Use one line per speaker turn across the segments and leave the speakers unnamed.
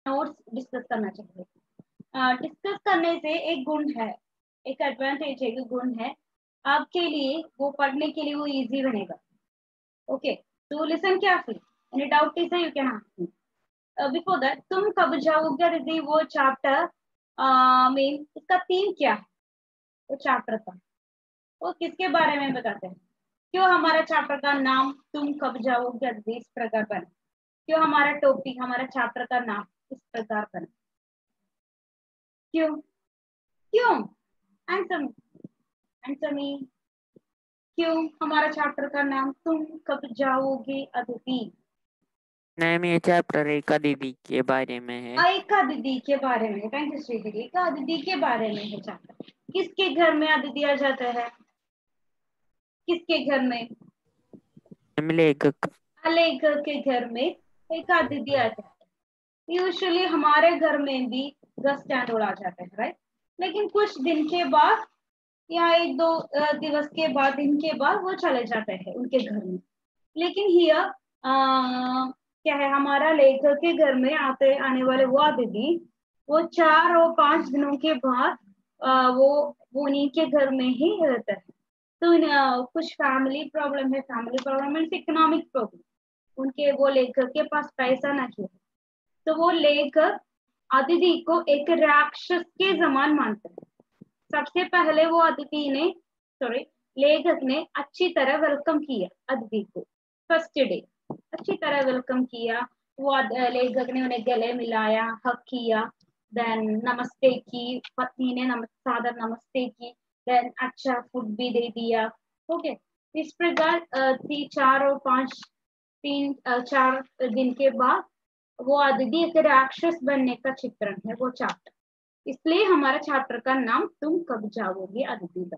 Notes discuss करना चाहिए। Discuss करने से एक गुण है, एक एडवांटेज है, एक गुण है आपके लिए, वो पढ़ने के लिए वो इजी बनेगा। ओके, तो listen carefully, any doubt is you can ask me. Before that, तुम कब जाओगे दीदी, वो चैप्टर में इसका थीम क्या है, वो चैप्टर का वो किसके बारे में बताते हैं? क्यों हमारा चैप्टर का नाम तुम कब जाओगे दीदी इस प्रकार बना? क्यों हमारा टॉपिक, हमारा चैप्टर का नाम इस प्रकार बना? क्यों? क्यों? Answer me, answer me. क्यों हमारा चैप्टर का नाम तुम कब जाओगे अदिति?
मैम ये चैप्टर रेखा दीदी के बारे में है।
एका दीदी के बारे में। थैंक यू श्री दीदी। एका दीदी के बारे में है चैप्टर। किसके घर में अदिति आ जाता है? किसके घर में?
लेखक।
लेखक के घर में एका दीदी आ जाता है। यूजुअली हमारे घर में भी गस्ट स्टैंडर्ड आ जाते हैं, राइट? लेकिन कुछ दिन के बाद या एक दो दिवस के बाद, दिन के बाद वो चले जाते हैं उनके घर में। लेकिन हियर क्या है, हमारा लेखक के घर में आने वाले वो दीदी, वो 4 और 5 दिनों के बाद वो उन्हीं के घर में ही रहता है। तो कुछ फैमिली प्रॉब्लम है, family problem means economic problem, उनके वो लेखक के पास पैसा नहीं है। तो वो लेखक अदिति को एक राक्षस के समान मानते हैं। सबसे पहले वो अदिति ने, सॉरी, लेखक ने अच्छी तरह वेलकम किया अदिति को। फर्स्ट डे अच्छी तरह वेलकम किया। वो लेखक ने उन्हें गले मिलाया, हक किया, देन नमस्ते की, पत्नी ने सादर नमस्ते की, देन अच्छा फूड भी दे दिया। ओके, इस प्रकार 4 दिन के बाद वो अदिति एक राक्षस बनने का चित्रण है वो चैप्टर। इसलिए हमारा चैप्टर का नाम तुम कब जाओगे अदिति बन।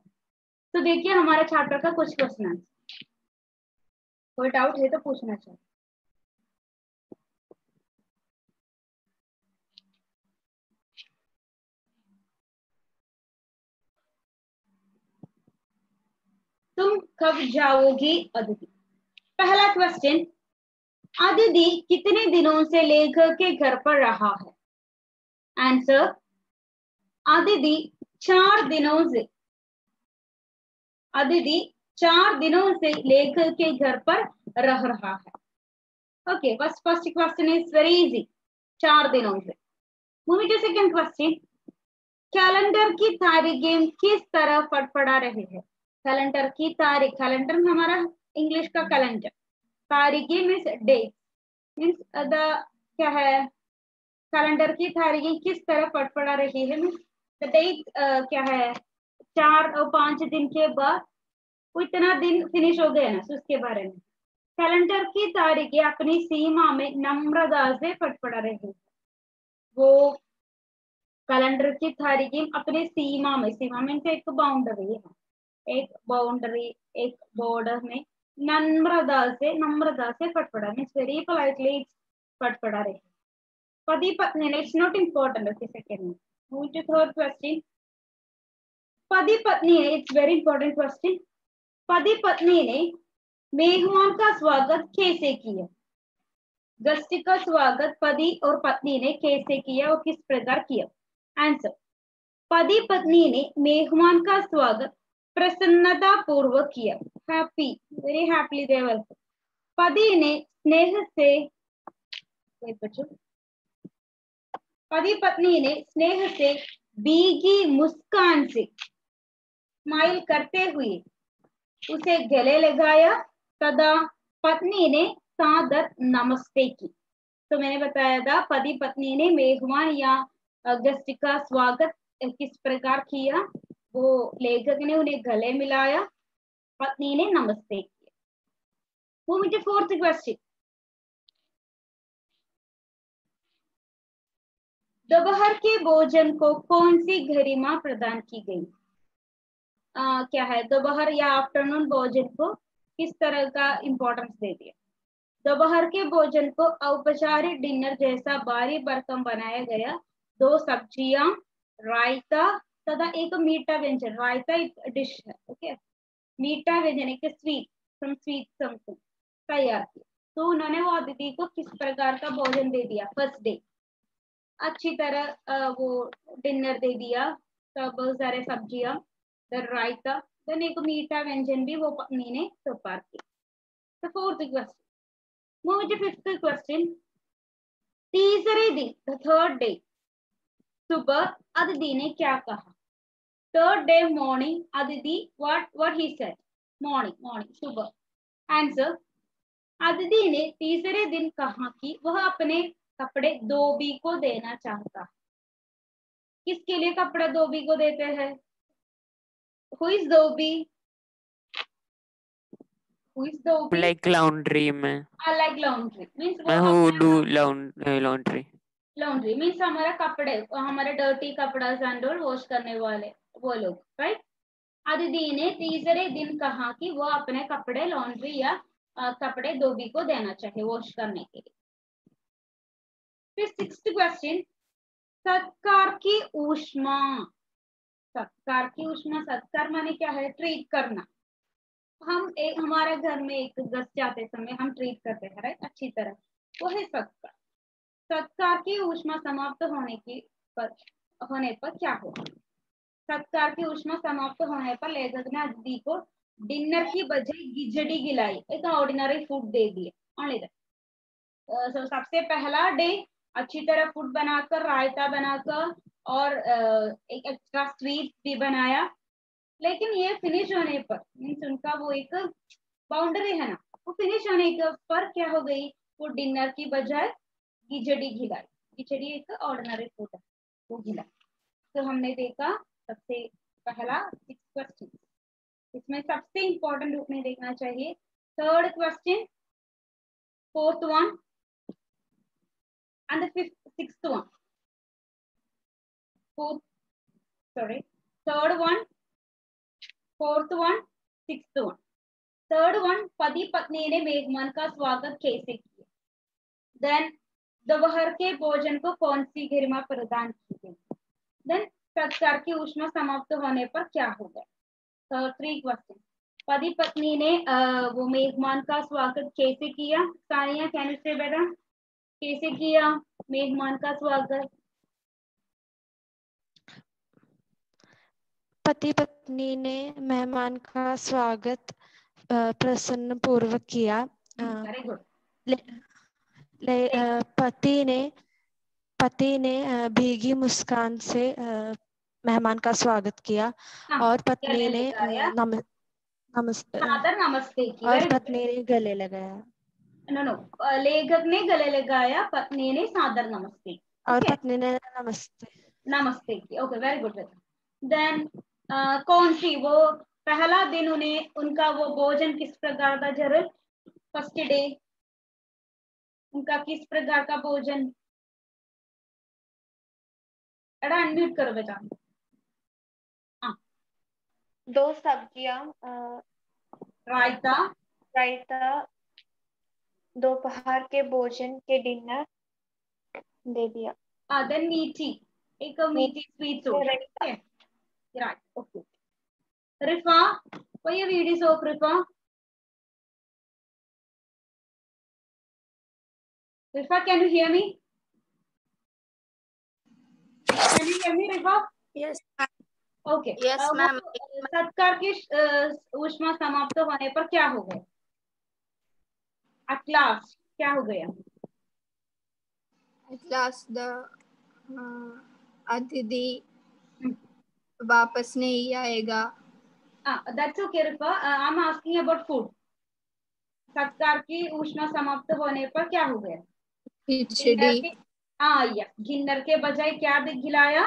तो देखिए हमारा चैप्टर का कुछ क्वेश्चन, कोई डाउट है तो पूछना चाहिए। तुम कब जाओगी अदिति? पहला क्वेश्चन, अदिति कितने दिनों से लेखक के घर पर रहा है? आंसर, अदिति 4 दिनों से, अदिति 4 दिनों से लेखक के घर पर रह रहा है। Okay, first question is very easy, 4 दिनों से। Moving to second question, calendar की तारीखें किस तरह फटफड़ा रही है? कैलेंडर की तारीख, कैलेंडर में हमारा इंग्लिश का कैलेंडर, तारीखें मीन्स डेट, मीन्स द क्या है, कैलेंडर की तारीखें किस तरह फटफड़ा रही है, मीन्स द डेट क्या है, 4 और 5 दिन के बाद वो इतना दिन फिनिश हो गया ना, तो उसके बारे में। कैलेंडर की तारीखें अपनी सीमा में नम्रता से फटफड़ा रही है। वो कैलेंडर की तारीखें अपने सीमा में, सीमा में से एक बाउंड्री है, एक बाउंड्री, एक बॉर्डर में नम्रता से फटफड़ा, मीन्स वेरी पोलाइटली फटफड़ा रहे। पति पत्नी ने, it's not important. Okay, second में मूव टू थर्ड क्वेश्चन, पति पत्नी ने, इट्स वेरी इंपॉर्टेंट क्वेश्चन, पति पत्नी ने मेहमान का स्वागत कैसे किया? गेस्ट का स्वागत पति और पत्नी ने कैसे किया और किस प्रकार किया? आंसर, पति पत्नी ने मेहमान का स्वागत प्रसन्नता पूर्वक किया, हैप्पी, वेरी हैप्पीली दे वेलकम। पति ने स्नेह से, पति पत्नी ने स्नेह से भीगी मुस्कान से, स्माइल करते हुए उसे गले लगाया तथा पत्नी ने सादर नमस्ते की। तो मैंने बताया था पति पत्नी ने मेहमान या गेस्ट का स्वागत किस प्रकार किया। वो लेखक ने उन्हें गले मिलाया, पत्नी ने नमस्ते किया। वो मुझे फोर्थ क्वेश्चन, दोपहर के भोजन को कौन सी गरिमा प्रदान की गई? क्या है, दोपहर या आफ्टरनून भोजन को किस तरह का इंपॉर्टेंस दे दिया? दोपहर के भोजन को औपचारिक डिनर जैसा भारी भरकम बनाया गया। 2 सब्जियां, रायता तथा एक मीठा व्यंजन, रायता एक डिश है, ओके, मीठा व्यंजन एक स्वीट, स्वीट समथिंग तैयार किया। तो उन्होंने वो अदिति को किस प्रकार का भोजन दे दिया फर्स्ट डे? अच्छी तरह वो डिनर दे दिया, तो बहुत सारे सब्जियां, देन रायता, देन एक मीठा व्यंजन भी वो पत्नी ने प्रिपेयर किया। तो 4th question. Move to 5th question. तीसरे दिन, द थर्ड डे, सुबह अदिति ने क्या कहा? Third day morning, Aditi what he said? Morning सुबह। आंसर, अदिति ने तीसरे दिन कहा कि वह अपने कपड़े धोबी को देना चाहता है। किसके लिए कपड़ा धोबी को देते हैं? Who is Dhobi?
Like laundry में।
लाइक लॉन्ड्री मीन्स वो
मैं हूँ डू लॉन्ड्री।
लॉन्ड्री मीन्स हमारा कपड़े, हमारे डर्टी कपड़ा सैंडल वॉश करने वाले वो लोग, राइट। अदिति ने तीसरे दिन कहा कि वो अपने कपड़े लॉन्ड्री या कपड़े धोबी को देना चाहे वॉश करने के लिए। फिर 6th क्वेश्चन। सत्कार की ऊष्मा। सत्कार की ऊष्मा, सत्कार माने क्या है? ट्रीट करना। हमारे घर में एक गेस्ट जाते समय हम ट्रीट करते हैं, राइट, अच्छी तरह, वो है सत्कार। सत्कार की ऊष्मा समाप्त होने पर क्या होगा? सत्कार की ऊष्मा समाप्त होने पर लेखक ने अदिति को डिनर की बजाय खिचड़ी खिलाई, एक ऑर्डिनरी फूड दे दिए, ओनली दैट। सबसे पहला डे अच्छी तरह फूड बनाकर, रायता बनाकर और एक एक्स्ट्रा स्वीट भी बनाया। लेकिन ये फिनिश होने पर मीन्स उनका वो एक बाउंड्री है ना, वो फिनिश होने पर क्या हो गई? वो डिनर की बजाय खिचड़ी खिलाई। खिचड़ी एक ऑर्डिनरी फूड है, वो खिलाई। तो हमने देखा सबसे पहला 6 क्वेश्चन। इसमें सबसे इंपॉर्टेंट रुकने देखना चाहिए 3rd question, 4th one and the 6th one. 3rd one, 4th one, 6th one. 3rd one, पति पत्नी ने मेहमान का स्वागत कैसे किया? देन दोपहर के भोजन को कौन सी गरिमा प्रदान की गई? देन सत्कार की ऊष्मा समाप्त होने पर क्या होगा? 3 क्वेश्चन। पति पत्नी ने वो मेहमान का स्वागत कैसे किया? सानिया, कैन यू से बेटा, कैसे किया मेहमान का स्वागत?
पति पत्नी ने मेहमान का स्वागत प्रसन्न पूर्वक किया।
Very good.
पति ने भीगी मुस्कान से मेहमान का स्वागत किया और पत्नी ने नमस्ते
की।
और पत्नी ने गले लगाया।
नो, लेखक ने गले लगाया, पत्नी ने सादर नमस्ते
और पत्नी ने नमस्ते
की। ओके, वेरी गुड बेटा। देन कौन सी वो पहला दिन उनका वो भोजन किस प्रकार का? जरूर फर्स्ट डे उनका किस प्रकार का भोजन? एडा अनम्यूट करो बेटा।
2 सब्जियां, रायता, दोपहर के भोजन के डिनर दे दिया।
देन मीठी स्वीट राइट। ओके रिफा, कोई video soak रिफा can you hear me? Can you hear me, Rifa?
Yes,
okay.
Yes, ma'am.
सत्कार की ऊष्मा समाप्त होने पर क्या हो गया? At last क्या हो गया?
At last the अतिथि वापस नहीं आएगा।
That's okay, Rifa. I'm asking about food. सत्कार की ऊष्मा समाप्त होने पर क्या हो गया?
खिचड़ी।
या डिनर के बजाय क्या भी खिलाया?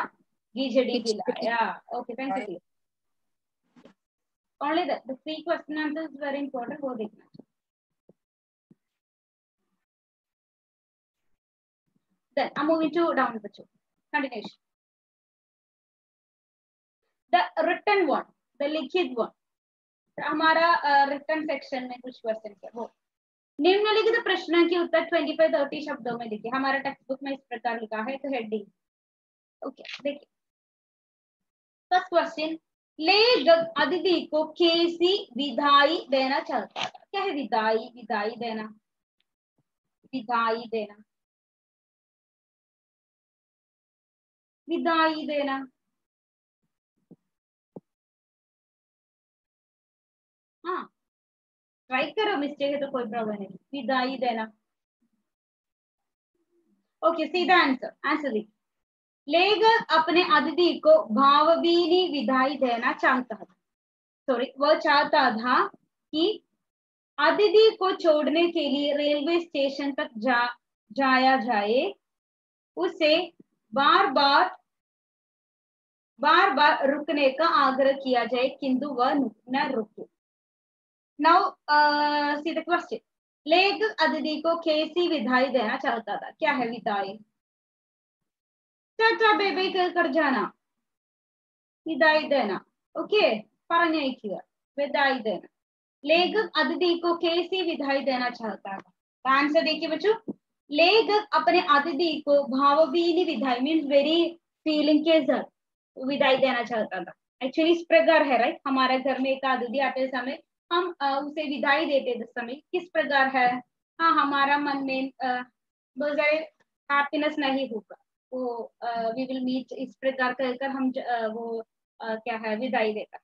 खिचड़ी खिलाया। Okay, thank you. Only that the 3 question answer is very important, वो देखना। Then I'm moving to down the continuation. The written one, the लिखित one. हमारा written section में कुछ क्वेश्चन है, वो निम्नलिखित प्रश्न के उत्तर 25-30 शब्दों में लिखिए। हमारा टेक्स्ट बुक में इस प्रकार लिखा है, तो हेडिंग। ओके, देखिए फर्स्ट क्वेश्चन, लेखक अदिति को कैसी विदाई देना चाहता था? क्या है विदाई? विदाई देना, विदाई देना। हाँ ट्राई करो, मिस्टेक है तो कोई प्रॉब्लम नहीं। विदाई देना। ओके सीधा आंसर, आंसर देखिए। लेखक अपने अतिथि को भावभीनी विदाई देना चाहता था। सॉरी, वह चाहता था कि अतिथि को छोड़ने के लिए रेलवे स्टेशन तक जाया जाए। उसे बार बार रुकने का आग्रह किया जाए, किंतु वह न रुके। Now see the question. लेखक अतिथि को कैसी विदाई देना चाहता था? क्या है विदाई? टाटा बेबी कर जाना, विदाई देना। ओके പറഞ്ഞയക്കുക, विदाई देना। लेखक अतिथि को कैसी विदाई देना चाहता था? आंसर देखिए बच्चों। लेखक अपने अतिथि को भावभीनी विदाई मीन्स वेरी फीलिंग के साथ विदाई देना चाहता था। एक्चुअली इस प्रकार है, राइट? हमारे घर में एक अतिथि आते समय हम उसे विदाई देते समय किस प्रकार है? हाँ, हमारा मन में बहुत सारे हैप्पीनेस नहीं होगा, वो वी विल मीट, इस प्रकार कहकर हम वो क्या है विदाई देता।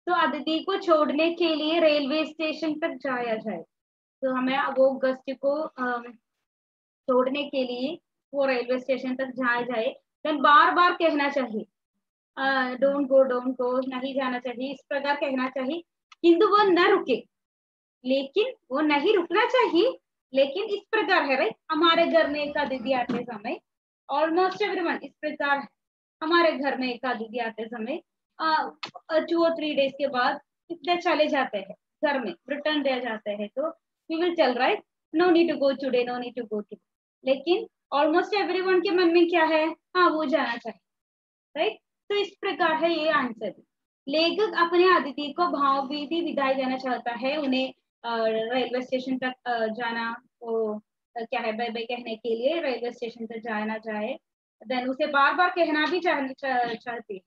तो अतिथि को छोड़ने के लिए रेलवे स्टेशन तक जाया जाए, तो हमें वो गेस्ट को छोड़ने के लिए वो रेलवे स्टेशन तक जाया जाए। देन बार बार कहना चाहिए डोंट गो, नहीं जाना चाहिए, इस प्रकार कहना चाहिए, किंतु वो न रुके। लेकिन वो नहीं रुकना चाहिए, लेकिन इस प्रकार है, राइट? हमारे घर में एक अतिथि आते समय ऑलमोस्ट एवरीवन इस प्रकार है। हमारे घर में एक अतिथि आते समय 2 और 3 डेज के बाद इतने चले जाते हैं, घर में रिटर्न दे जाते हैं, तो we will tell, right, no need to go today, no need to go today. लेकिन ऑलमोस्ट एवरीवन के मन में क्या है? हाँ, वो जाना चाहिए, राइट? तो इस प्रकार है ये आंसर। लेखक अपने अतिथि को भावभीनी विदाई देना चाहता है, उन्हें रेलवे स्टेशन तक जाना, वो क्या है बाय बाय कहने के लिए रेलवे स्टेशन तक जाना जाए। देन उसे बार बार कहना भी चाहती है,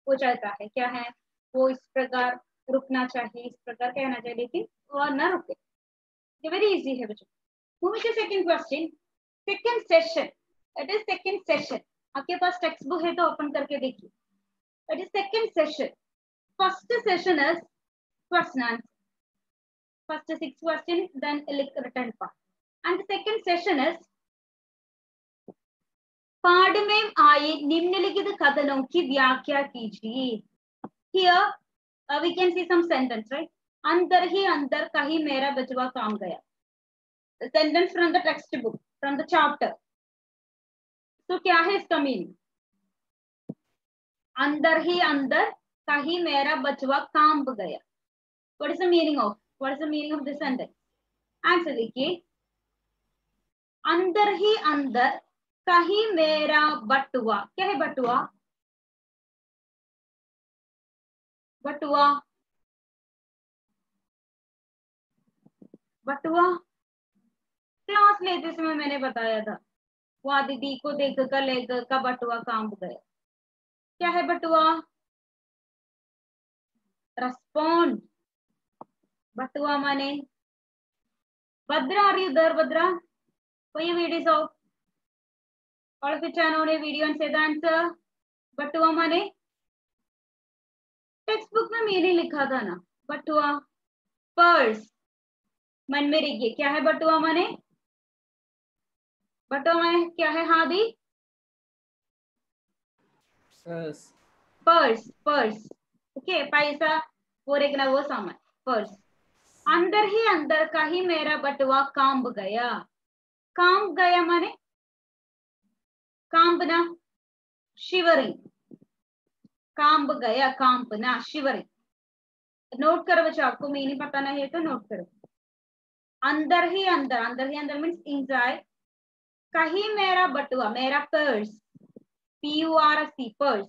वो चाहता है क्या है, वो इस प्रकार रुकना चाहिए, इस प्रकार कहना चाहिए, लेकिन वो न रुके। ये वेरी इजी है बच्चों। Moving to second question, second session. It is second session. आपके पास टेक्स्ट बुक है तो ओपन करके देखिए। It is second session. First session is question answer, first 6 question, then written part, and the second session is पाठ में आए निम्नलिखित कथनों की व्याख्या कीजिए। Here we can see some sentence, right? अंदर ही अंदर कहीं मेरा बचवा काम गया। The sentence from the textbook, from the chapter. तो क्या है इसका मीनिंग? अंदर ही अंदर कहीं मेरा बचवा काम गया। What is the meaning of? What is the meaning of this sentence? Answer देखिए। अंदर ही अंदर कहीं मेरा बटुआ, क्या है बटुआ? बटुआ, बटुआ क्लास लेते समय मैंने बताया था, वो अदिति को देखकर लेकर का बटुआ कांप गया। क्या है बटुआ? रेस्पॉन्ड। बटुआ माने Bhadra, are you there Bhadra? Will you read this out? All of you turn on a video and say the answer. बटुआ माने टेक्स्ट बुक में मैंने लिखा था ना, बटुआ पर्स। मन में रखिए, क्या है बटुआ माने? बटुआ माने क्या है हादी? Purse, purse. ओके, पैसा वो रखना, वो सामान, पर्स। अंदर ही अंदर कहीं मेरा बटुआ कांप गया। कांप गया माने कांपना, शिवरिंग। कांप गया, कांपना, शिवरिंग। नोट करो बच्चों, आपको मीनिंग पता नहीं है तो नोट करो। अंदर ही अंदर, अंदर ही अंदर मीन्स इनसाइड। कहीं मेरा बटुआ, मेरा पर्स, PURS, पर्स,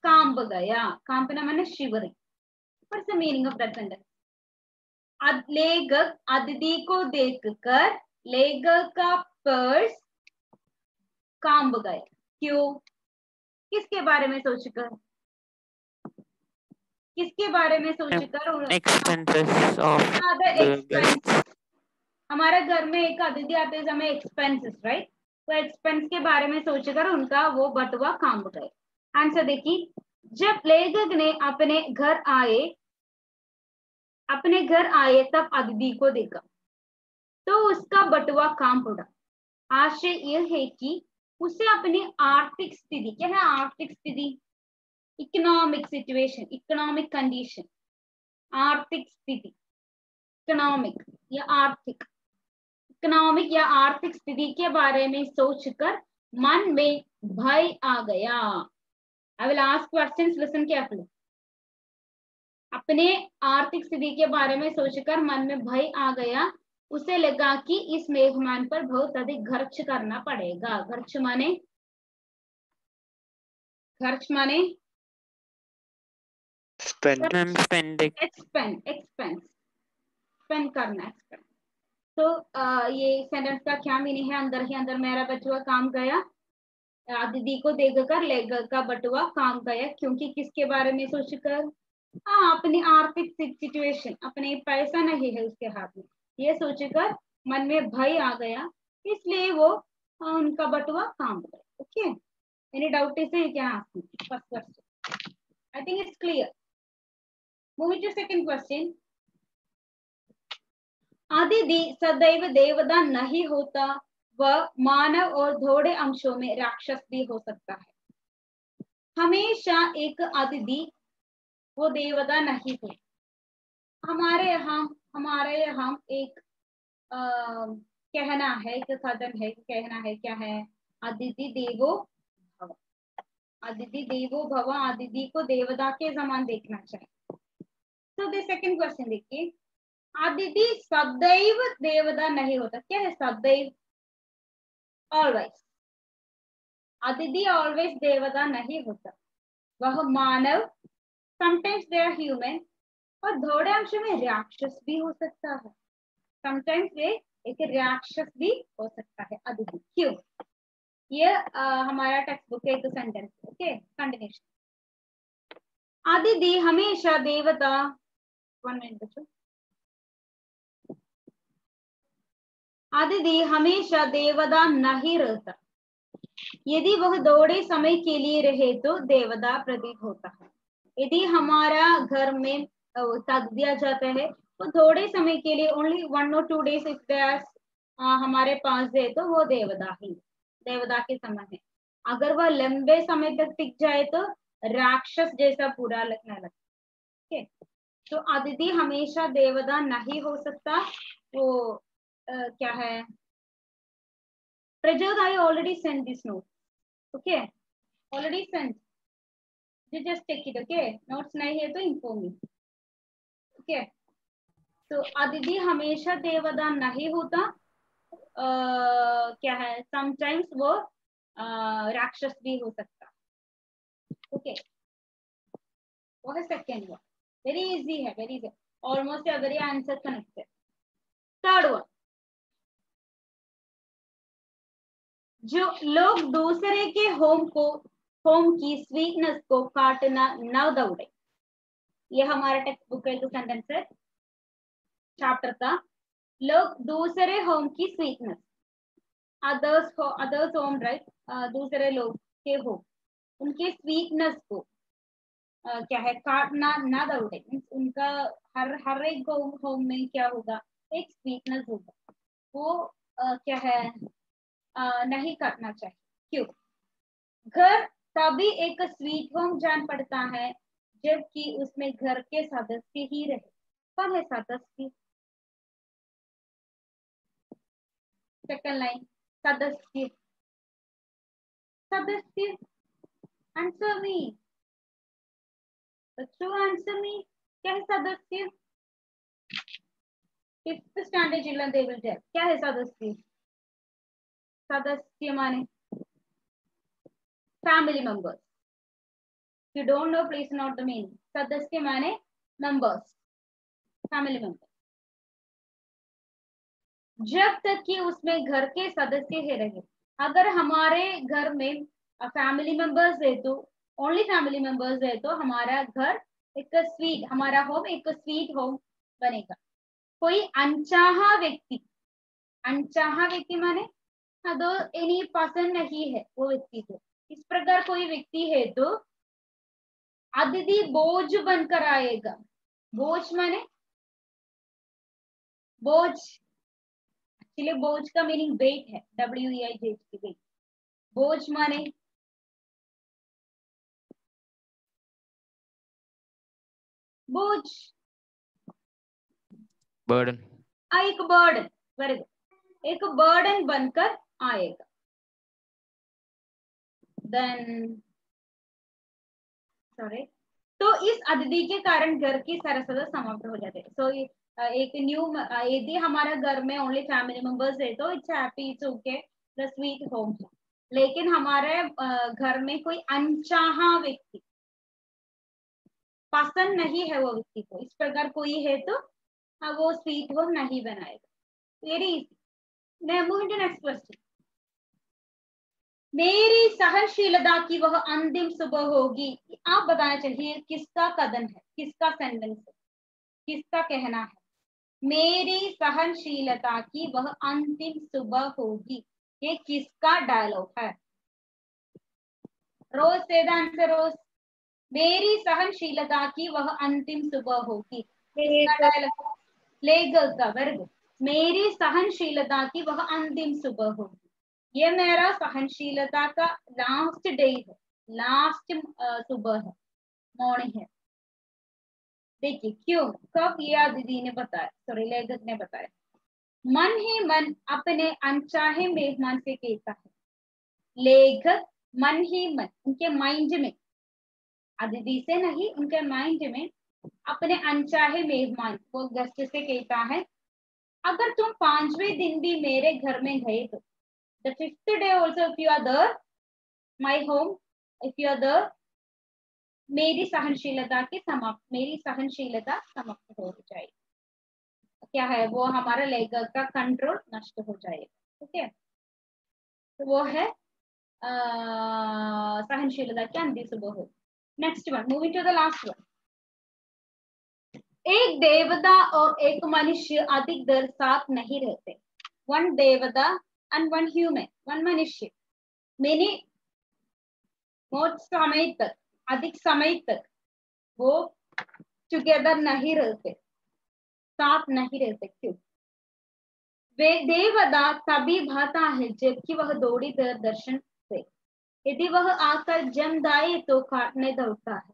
कांप गया। कांपना माने shivering. What's the meaning of that sentence? लेखक अदिति को देखकर लेखक का पर्स कांप गया। क्यों? किसके बारे में सोचकर? किसके बारे में सोचकर?
Expenses of
expense. हमारे घर में एक अतिथि आते समय एक्सपेंसेस, राइट? वो एक्सपेंस के बारे में सोचकर उनका वो बटुआ कांप गए। आंसर देखिए, जब लेखक ने अपने घर आए तब अदिति को देखा तो उसका बटुआ कांप उड़ा। आशय यह है कि उसे अपनी आर्थिक स्थिति, क्या है आर्थिक स्थिति, इकोनॉमिक सिचुएशन, इकोनॉमिक कंडीशन, आर्थिक स्थिति, इकोनॉमिक या आर्थिक स्थिति के बारे में सोचकर मन में भय आ गया। I will ask questions, listen carefully. अपने आर्थिक स्थिति के बारे में सोचकर मन में भय आ गया। उसे लगा कि इस मेहमान पर बहुत अधिक खर्च करना पड़ेगा। खर्च माने स्पेंड करना। तो ये सेंटेंस का क्या मीनिंग है? अंदर ही अंदर मेरा बटुआ काम गया, अदिति को देखकर लेखक का बटुआ काम गया, क्योंकि किसके बारे में सोचकर? हाँ, अपनी आर्थिक सिचुएशन, अपने पैसा नहीं है उसके हाथ में, ये सोचकर मन में भय आ गया, इसलिए वो उनका बटुआ काम गया। ओके, एनी डाउट इज क्या? First question I think it's clear. Moving to second question. Aditi सदैव देवता नहीं होता, वह मानव और थोड़े अंशों में राक्षस भी हो सकता है। हमेशा एक अदिति, वो देवता नहीं हो। हमारे यहाँ एक कहना है, एक कथन है, कहना है, क्या है? अदिति देवो भव। अदिति देवो भव, अदिति को देवता के समान देखना चाहिए। तो द सेकंड क्वेश्चन देखिए, अदिति सदैव देवता नहीं होता। क्या है सदैव? ऑलवेज। अदिति ऑलवेज देवता नहीं होता, वह मानव, समटाइम्स दे आर ह्यूमन, और थोड़े अंश में राक्षस भी हो सकता है। समटाइम्स वे एक राक्षस भी हो सकता है अदिति। क्यों? ये हमारा टेक्स्ट बुक का एक सेंटेंस। Okay, continuation. अदिति हमेशा देवता, 1 मिनट बच्चों। अदिति हमेशा देवता नहीं रहता, यदि वह थोड़े समय के लिए रहे तो देवता प्रतीत होता है। यदि हमारा घर में तक दिया जाता है तो थोड़े समय के लिए, ओनली 1 or 2 days इफ हमारे पास है, तो वो देवता के समान है। अगर वह लंबे समय तक टिक जाए तो राक्षस जैसा पूरा लगने लगता है। तो अदिति हमेशा देवता नहीं हो सकता। वो क्या है? Prajyot, I already send this note. Okay, already send, just check it. Okay, notes नहीं है तो इन्फॉर्म मी। ओके, तो अदिति हमेशा देवता नहीं होता, क्या है? समटाइम्स वो राक्षस भी हो सकता। ओके, वो है सेकेंड वन। वेरी इजी है, वेरी इजी, ऑलमोस्ट अगर आंसर कनेक्टेड। थर्ड वन, जो लोग दूसरे के होम की स्वीटनेस को काटना न दौड़े। ये हमारा टेक्स्ट बुक का सेंटेंस है, चैप्टर का। लोग दूसरे होम की स्वीटनेस, अदर्स होम, राइट, दूसरे लोग के होम, उनके स्वीटनेस को क्या है? काटना ना दौड़े। उनका हर एक होम में क्या होगा? एक स्वीटनेस होगा, वो क्या है? नहीं काटना चाहिए। क्यों? घर तभी एक स्वीट होम जान पड़ता है जबकि उसमें घर के सदस्य ही रहे। कौन है सदस्य? सेकंड लाइन, सदस्य, सदस्य। आंसर मी बच्चों, आंसर मी, क्या है सदस्य? 5th standard children they will tell क्या है सदस्य। सदस्य माने family members. You don't know, please note the meaning. सदस्य माने मेंबर्स, फैमिली मेंबर्स। जब तक कि उसमें घर के सदस्य ही रहे। अगर हमारे घर में फैमिली मेंबर्स है तो, ओनली फैमिली मेंबर्स है तो हमारा घर एक स्वीट, हमारा होम एक स्वीट होम बनेगा। कोई अनचाहा व्यक्ति माने तो इन्हीं पसंद नहीं है वो व्यक्ति को। इस प्रकार कोई व्यक्ति है तो अतिथि बोझ बनकर आएगा। बोझ माने बोझ, एक्चुअली बोझ का मीनिंग वेट है, WEIGH की वेट। बोझ माने बोझ,
बर्डन,
एक बर्डन, वेरी गुड, एक बर्डन बनकर आएगा। देन सॉरी, तो इस अतिथि के कारण घर की सारा सदस्य समाप्त हो जाते हैं। सो एक न्यू, यदि हमारा घर में ओनली फैमिली मेंबर्स है तो it's happy, it's okay, the sweet home. लेकिन हमारे घर में कोई अनचाहा व्यक्ति, पसंद नहीं है वो व्यक्ति को, इस प्रकार कोई है तो वो स्वीट होम नहीं बनाएगा। Very easy. Moving to next question. मेरी सहनशीलता की वह अंतिम सुबह होगी। आप बताना चाहिए किसका कथन है, किसका सेंटेंस है, किसका कहना है। मेरी सहनशीलता की वह अंतिम सुबह होगी, ये किसका डायलॉग है? रोज से द आंसर रोज। मेरी सहनशीलता की वह अंतिम सुबह होगी, किसका डायलॉग? लेगल का, वेरी गुड। मेरी सहनशीलता की वह अंतिम सुबह होगी, ये मेरा सहनशीलता का लास्ट डे है, लास्ट सुबह है, मॉर्निंग है। देखिए क्यों, कब ये दीदी ने बताया, सॉरी लेखक ने बताया। मन ही मन अपने अनचाहे मेहमान से कहता है। लेखक मन ही मन, उनके माइंड में, अदिति से नहीं, उनके माइंड में अपने अनचाहे मेहमान वो गेस्ट से कहता है, अगर तुम 5वें दिन भी मेरे घर में गए तो, the 5th day also if you are there, my home, if you are there, मेरी सहनशीलता की समाप्त, मेरी सहनशीलता समाप्त हो जाएगी। क्या है वो, हमारा लेखक का कंट्रोल नष्ट हो जाएगा। ठीक है, तो वो है सहनशीलता की अंतिम सुबह हो। Next one, moving to the last one. एक देवता और एक मनुष्य अधिक देर साथ नहीं रहते। वन देवता एंड वन ह्यूमन, वन मनुष्य, मेनी बहुत समय तक, अधिक समय तक वो टुगेदर नहीं रहते, साथ नहीं रहते। क्यों? वे देवता तभी भाता है जबकि वह थोड़ी देर दर्शन से, यदि वह आकर जमदाए तो काटने दौड़ता है।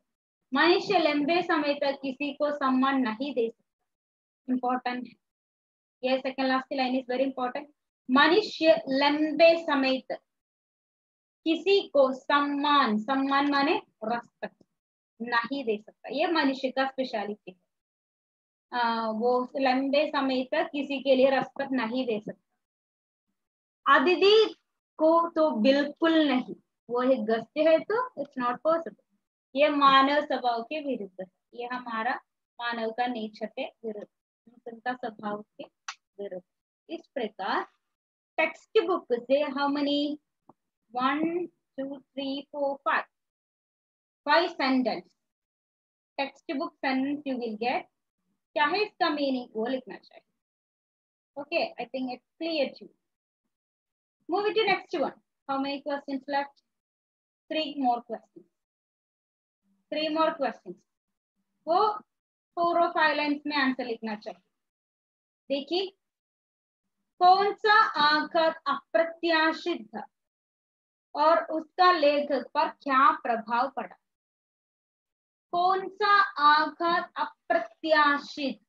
मनुष्य लंबे समय तक किसी को सम्मान नहीं दे सकता। इंपॉर्टेंट है ये, second last line is very important. मनुष्य लंबे समय तक किसी को सम्मान, सम्मान माने रेस्पेक्ट, नहीं दे सकता। ये मनुष्य का स्पेशलिटी है, वो लंबे समय तक किसी के लिए रेस्पेक्ट नहीं दे सकता। अदिति को तो बिल्कुल नहीं, वो एक गस्ट है तो इट्स नॉट पॉसिबल। ये मानव स्वभाव के विरुद्ध है, ये हमारा मानव का नेचर के विरुद्ध, उनका स्वभाव के विरुद्ध। इस प्रकार टेक्स्ट बुक से हमने 1 2 3 4 5 sentence, text book sentence you will get. क्या है इसका मीनिंग वो लिखना चाहिए। Okay, I think it's clear too. Moving to next one. How many questions left? 3 more questions, 3 more questions। वो 4 और 5 लाइन्स में आंसर लिखना चाहिए। देखिए, कौन सा आघात अप्रत्याशित था और उसका लेखक पर क्या प्रभाव पड़ा? कौन सा आघात अप्रत्याशित,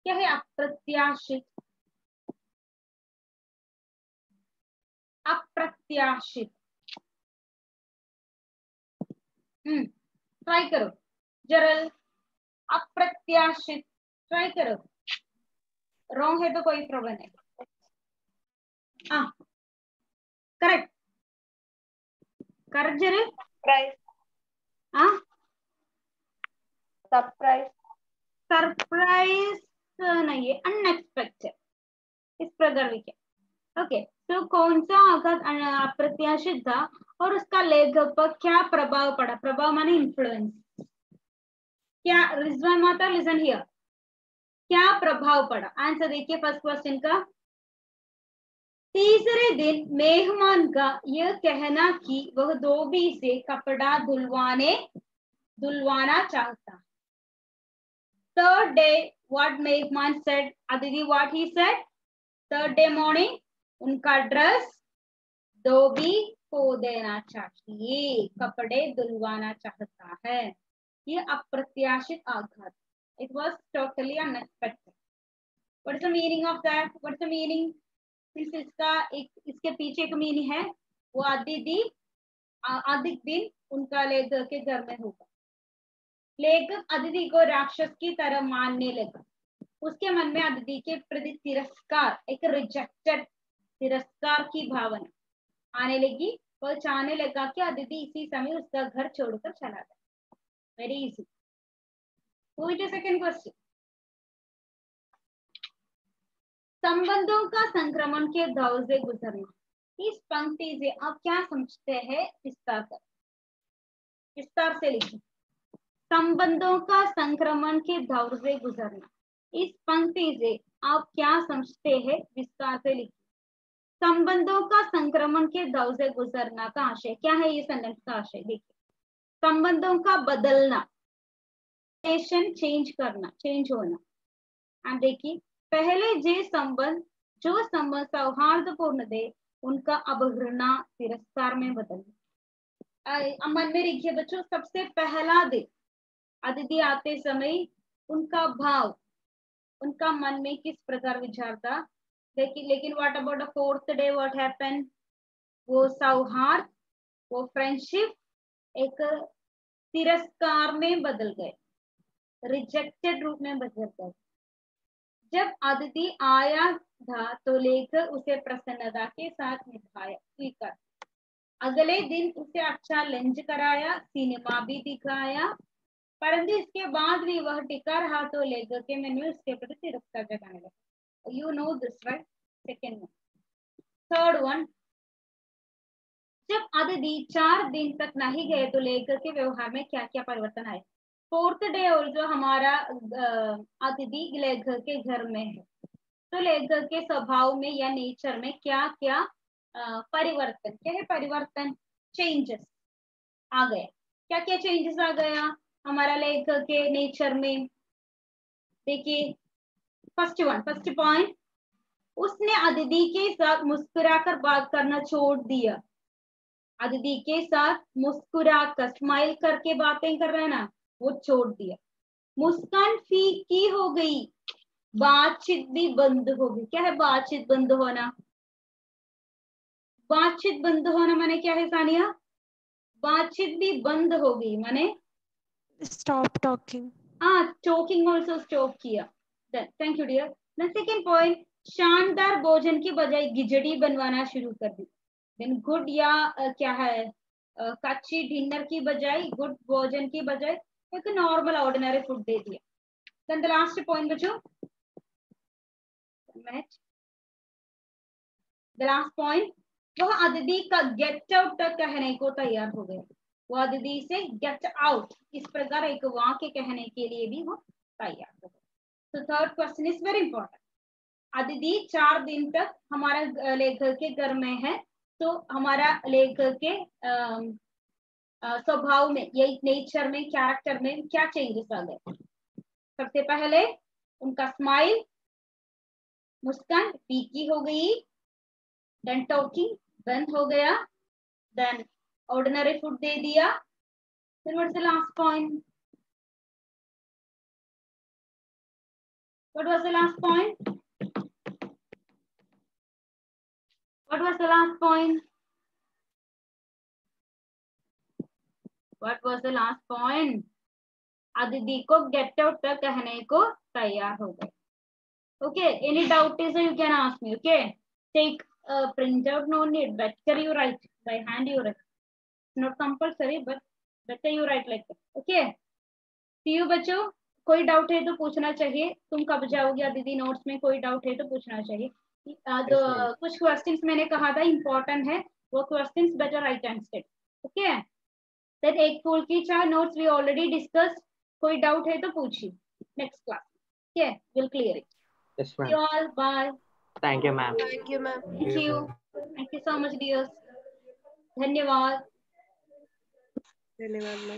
क्या है अप्रत्याशित? अप्रत्याशित, ट्राई करो जरल, अप्रत्याशित ट्राई करो। रॉन्ग है तो कोई प्रॉब्लम नहीं। हाँ करेक्ट, करेक्ट जरल।
प्राइस,
हाँ
सरप्राइज,
सरप्राइज नहीं है, अनएक्सपेक्टेड, इस प्रकार भी क्या। ओके, तो कौन सा आघात अप्रत्याशित था और उसका लेखक पर क्या प्रभाव पड़ा? प्रभाव माने इन्फ्लुएंस। क्या रिजवान माता लिसन हियर, क्या प्रभाव पड़ा? आंसर देखिए फर्स्ट क्वेश्चन का। तीसरे दिन मेहमान का यह कहना कि वह धोबी से कपड़ा धुलवाना चाहता। Third day, what मेहमान said? Aditi, what he said? Third day morning, उनका ड्रेस धोबी को देना चाहिए, कपड़े धुलवाना चाहता है। ये अप्रत्याशित आघात। It was totally unexpected. What is the meaning of that? What is the meaning? इसके पीछे का मीनिंग है वो अधिक दिन उनका लेखक के घर में होगा। लेखक अदिति को राक्षस की तरह मानने लगा। उसके मन में अदिति के प्रति तिरस्कार, एक रिजेक्टेड तिरस्कार की भावना आने लगी। वह चाहने लगा कि अदिति इसी समय उसका घर छोड़कर चला जाए। Very easy. सेकंड क्वेश्चन, संबंधों का संक्रमण के दौर से गुजरना। इस पंक्ति से आप क्या समझते हैं? विस्तार से लिखिए। संबंधों का संक्रमण के दौर से गुजरना। इस पंक्ति से आप क्या समझते हैं? विस्तार से लिखिए। संबंधों का संक्रमण के दौर से गुजरना का आशय क्या है? ये सेंटेंस का आशय देखिए। संबंधों का बदलना, चेंज करना, चेंज होना। आप देखिए, पहले जो संबंध सौहार्दपूर्ण थे उनका अब घृणा तिरस्कार में बदलना। मन में देखिए बच्चों, सबसे पहला दिन अदिति आते समय उनका भाव, उनका मन में किस प्रकार विचार था। लेकिन what about the fourth day, what happened? वो सौहार्द, वो फ्रेंडशिप एक तिरस्कार में बदल गए, रिजेक्टेड रूप में बदल गए। जब अदिति आया था तो लेकर उसे प्रसन्नता के साथ निभाया, स्वीकार। अगले दिन उसे अच्छा लंच कराया, सिनेमा भी दिखाया, परंतु इसके बाद भी वह टिका रहा तो लेकर के मन में उसके प्रति तिरस्कार जताने लगा। You know this right? Second one. Third one, जब अदिति 4 दिन तक नहीं गए तो लेकर के व्यवहार में क्या क्या परिवर्तन आए। फोर्थ डे और जो हमारा अतिथि लेखक के घर में है, तो लेखक के स्वभाव में या नेचर में क्या क्या परिवर्तन, क्या है परिवर्तन? चेंजेस आ गया। क्या क्या चेंजेस आ गया हमारा लेखक के नेचर में? देखिए, फर्स्ट पॉइंट, उसने अदिति के साथ मुस्कुराकर बात करना छोड़ दिया। अदिति के साथ मुस्कुराकर, स्माइल करके बातें कर रहे हैं ना, वो छोड़ दिया। मुस्कान फीकी हो गई, बातचीत भी बंद हो गई। क्या है बातचीत बंद होना? बातचीत बंद होना माने क्या है सानिया? बातचीत भी बंद हो गई माने
stop talking.
Talking also stop किया। Thank you dear. Second point, शानदार भोजन की बजाय खिचड़ी बनवाना शुरू कर दी। देन गुड या क्या है कच्ची डिनर की बजाय, गुड भोजन की बजाय एक नॉर्मल ऑर्डिनरी फूड दे दिया। देन द लास्ट पॉइंट बच्चों, द लास्ट पॉइंट, वह अदिति का गेट आउट तक कहने को तैयार हो गया। वो अदिति से गेट आउट इस प्रकार एक वाक्य कहने के लिए भी वो तैयार हो गया। तो third question is very important. Aditi 4 दिन तक हमारा लेखक के घर में है, तो हमारा लेखक के स्वभाव में, ये नेचर में, कैरेक्टर में क्या चेंजेस आ गए? सबसे पहले उनका स्माइल, मुस्कान फीकी हो गई, देन टॉकिंग बंद हो गया, देन ऑर्डिनरी फूड दे दिया। Then what is the last point? What was the last point? What was the last point? What was the last point? Aditi को गेट आउट तक कहने को तैयार हो गए। Okay, any doubt is you can ask me. Okay, take a printout, no need, better you write by hand, you write. It's not compulsory, but better you write like that. Okay, see you बच्चों, कोई doubt है तो पूछना चाहिए। तुम कब जाओगे दीदी नोट्स में? कोई डाउट है तो पूछना चाहिए। तो कुछ क्वेश्चंस मैंने कहा था इम्पोर्टेंट है, वो questions better right answer. Okay, then एक फुल की 4 नोट्स वी ऑलरेडी डिस्कस। कोई डाउट है तो पूछिए next class. Okay, will clear it.
Yes, ma'am.
See you all. Bye.
Thank you ma'am.
Thank you ma'am.
Thank you so much dears. धन्यवाद।
धन्यवाद ma'am.